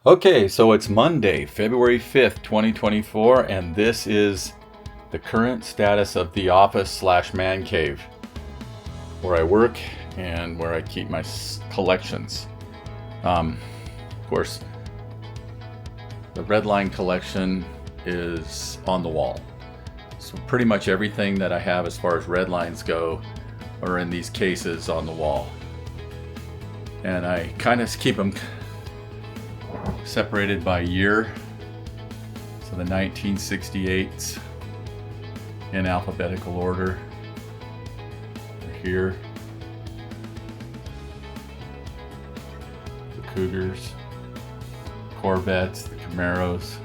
Okay, so it's Monday, February 5th, 2024, and this is the current status of the office / man cave, where I work and where I keep my collections. Of course, the red line collection is on the wall. So pretty much everything that I have as far as red lines go are in these cases on the wall. And I kind of keep them separated by year. So the 1968s in alphabetical order are here. The Cougars, Corvettes, the Camaros,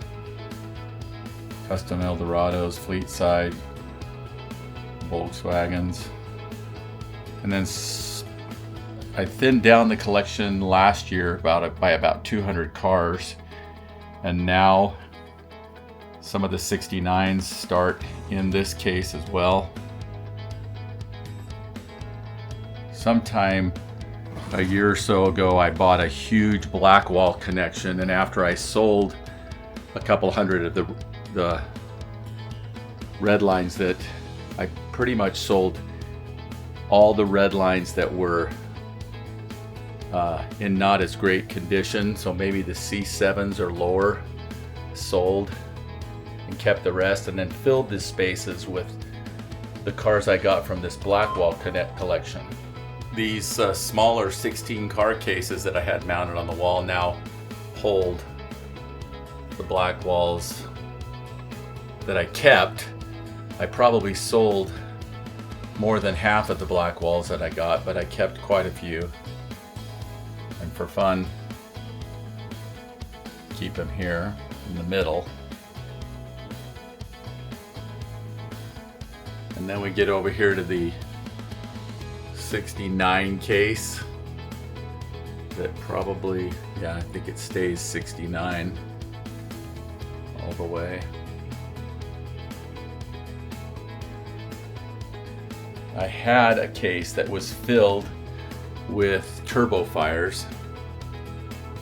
Custom Eldorados, Fleetside, Volkswagens. And then I thinned down the collection last year by about 200 cars, and now some of the 69s start in this case as well. Sometime a year or so ago, I bought a huge Blackwall connection, and after I sold a couple hundred of the red lines, that I pretty much sold all the red lines that were in not as great condition, so maybe the C7s or lower, sold and kept the rest, and then filled the spaces with the cars I got from this Blackwall collection. These smaller 16 car cases that I had mounted on the wall now hold the Blackwalls that I kept. I probably sold more than half of the Blackwalls that I got, but I kept quite a few. And for fun, keep them here in the middle. And then we get over here to the 69 case that probably, I think it stays 69 all the way. I had a case that was filled with turbo fires.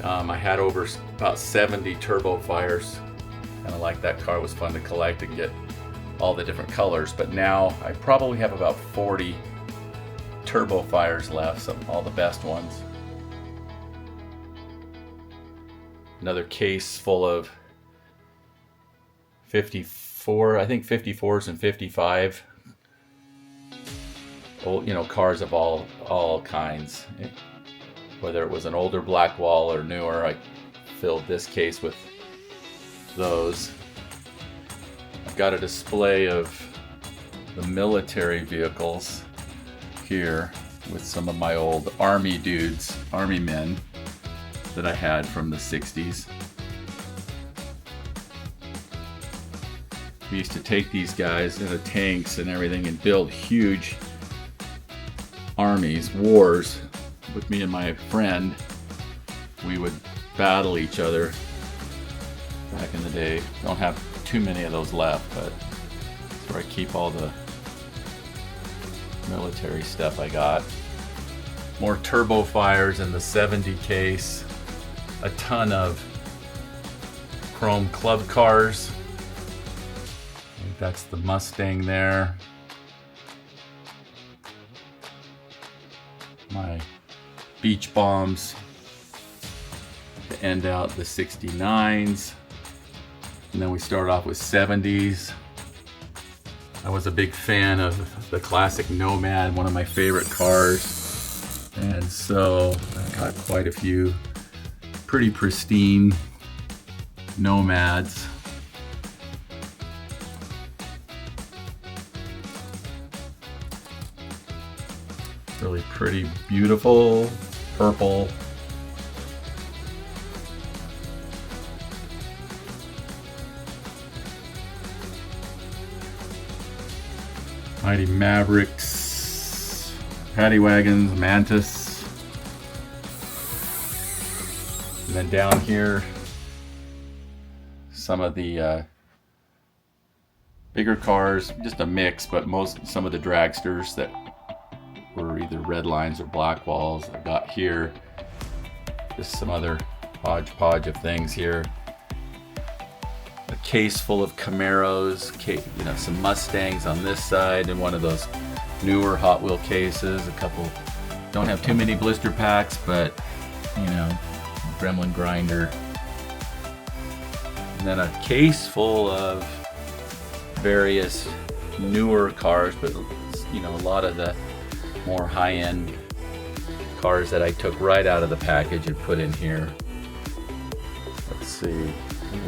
I had over about 70 turbo fires. Kind of like that car, was fun to collect and get all the different colors. But now I probably have about 40 turbo fires left, all the best ones. Another case full of 54, I think 54s and 55. Old, cars of all kinds. Whether it was an older Blackwall or newer, I filled this case with those. I've got a display of the military vehicles here with some of my old army dudes, army men that I had from the 60s. We used to take these guys in the tanks and everything and build huge armies, wars with me and my friend. We would battle each other back in the day. Don't have too many of those left, but that's where I keep all the military stuff I got. More turbo fires in the 70 case. A ton of chrome club cars. I think that's the Mustang there. My beach bombs to end out the 69s. And then we start off with 70s. I was a big fan of the classic Nomad, one of my favorite cars. And so I got quite a few pretty pristine Nomads. Really pretty, beautiful purple. Mighty Mavericks, Paddy Wagons, Mantis. And then down here, some of the bigger cars, just a mix, but some of the dragsters that were either red lines or black walls. I've got here just some other hodgepodge of things here. A case full of Camaros, you know, some Mustangs on this side, and one of those newer Hot Wheel cases. A couple, don't have too many blister packs, but you know, Gremlin grinder. And then a case full of various newer cars, but you know, a lot of the more high-end cars that I took right out of the package and put in here. Let's see,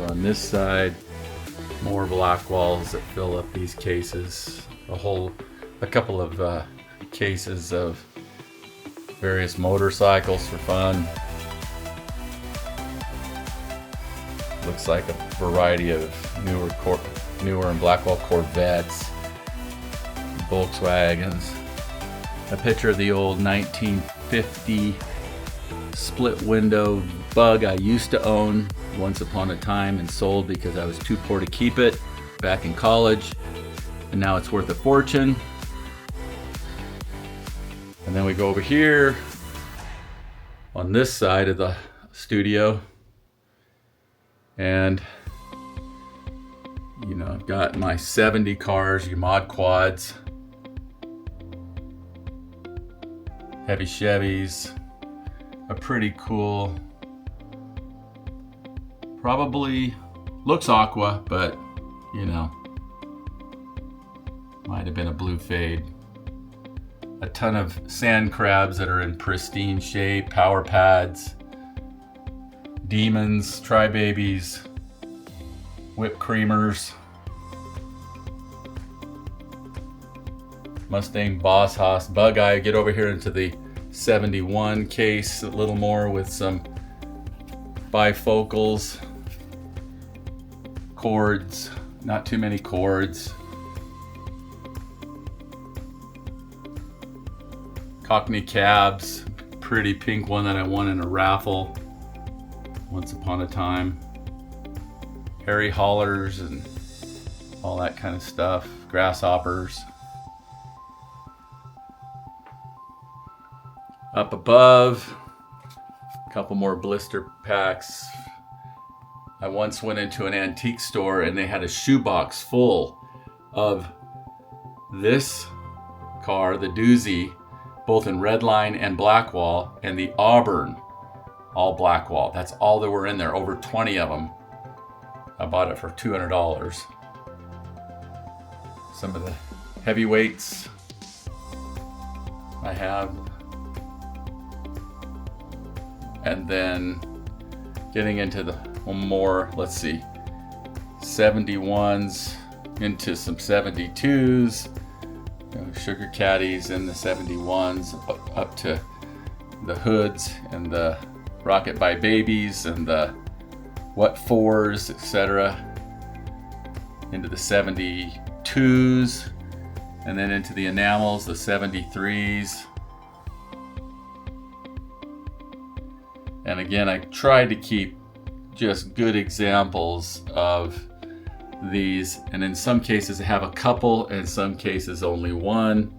on this side, more black walls that fill up these cases. A couple of cases of various motorcycles for fun. Looks like a variety of newer and Blackwall Corvettes, Volkswagens. A picture of the old 1950 split window Bug I used to own once upon a time and sold because I was too poor to keep it back in college, and now it's worth a fortune. And then we go over here on this side of the studio, and you know, I've got my 70 cars, your mod quads, heavy Chevys, a pretty cool, probably looks aqua, but you know, might have been a blue fade. A ton of sand crabs that are in pristine shape, power pads, demons, tri-babies, whipped creamers, Mustang Boss Hoss, Bug Eye. Get over here into the 71 case a little more with some bifocals, cords, not too many cords. Cockney cabs, pretty pink one that I won in a raffle once upon a time. Harry haulers and all that kind of stuff. Grasshoppers. Up above, a couple more blister packs. I once went into an antique store and they had a shoebox full of this car, the Doozy, both in Redline and Blackwall, and the Auburn, all Blackwall. That's all that were in there, over 20 of them. I bought it for $200. Some of the heavyweights I have. And then getting into the more, let's see, 71s into some 72s. Sugar caddies in the 71s up to the hoods and the Rocket by Babies and the What Fours, etc. Into the 72s and then into the enamels, the 73s. And again, I tried to keep just good examples of these, and in some cases I have a couple, in some cases only one.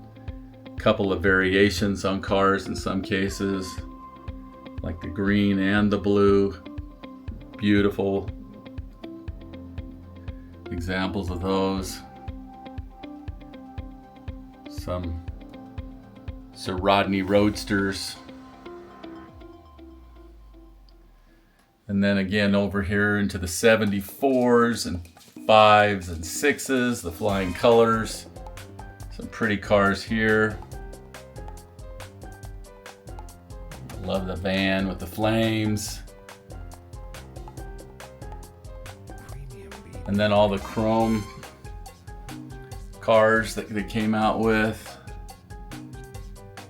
Couple of variations on cars in some cases, like the green and the blue. Beautiful examples of those. Some Sir Rodney Roadsters. And then again over here into the 74s and 5s and 6s, the flying colors. Some pretty cars here. Love the van with the flames. And then all the chrome cars that they came out with.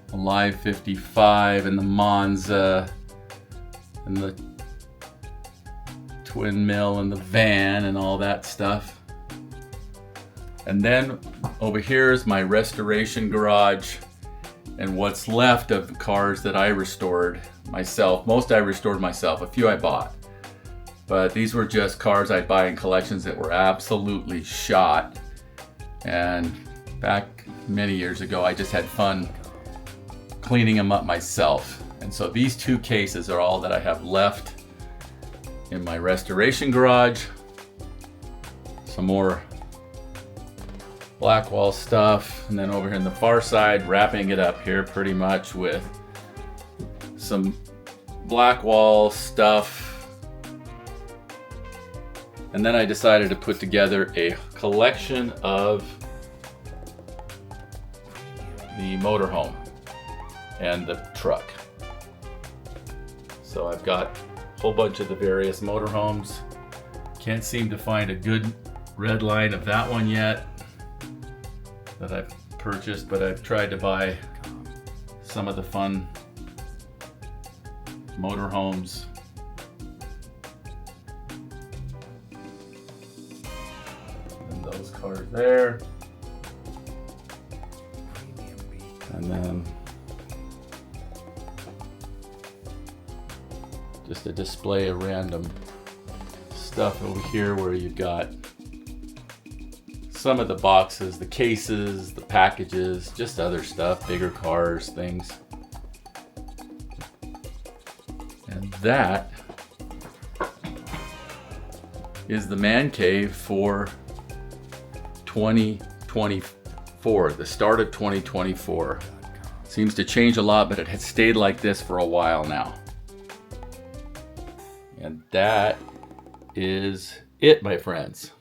The Live 55 and the Monza and the Twin Mill and the van and all that stuff. And then over here is my restoration garage and what's left of cars that I restored myself. Most I restored myself, a few I bought. But these were just cars I'd buy in collections that were absolutely shot. And back many years ago, I just had fun cleaning them up myself. And so these two cases are all that I have left in my restoration garage. Some more Blackwall stuff, and then over here on the far side, wrapping it up here pretty much with some Blackwall stuff. And then I decided to put together a collection of the motorhome and the truck. So I've got a whole bunch of the various motorhomes. Can't seem to find a good red line of that one yet that I've purchased, but I've tried to buy some of the fun motorhomes. And those cars there. And then just a display of random stuff over here where you've got some of the boxes, the cases, the packages, just other stuff, bigger cars, things. And that is the man cave for 2024, the start of 2024. Seems to change a lot, but it has stayed like this for a while now. And that is it, my friends.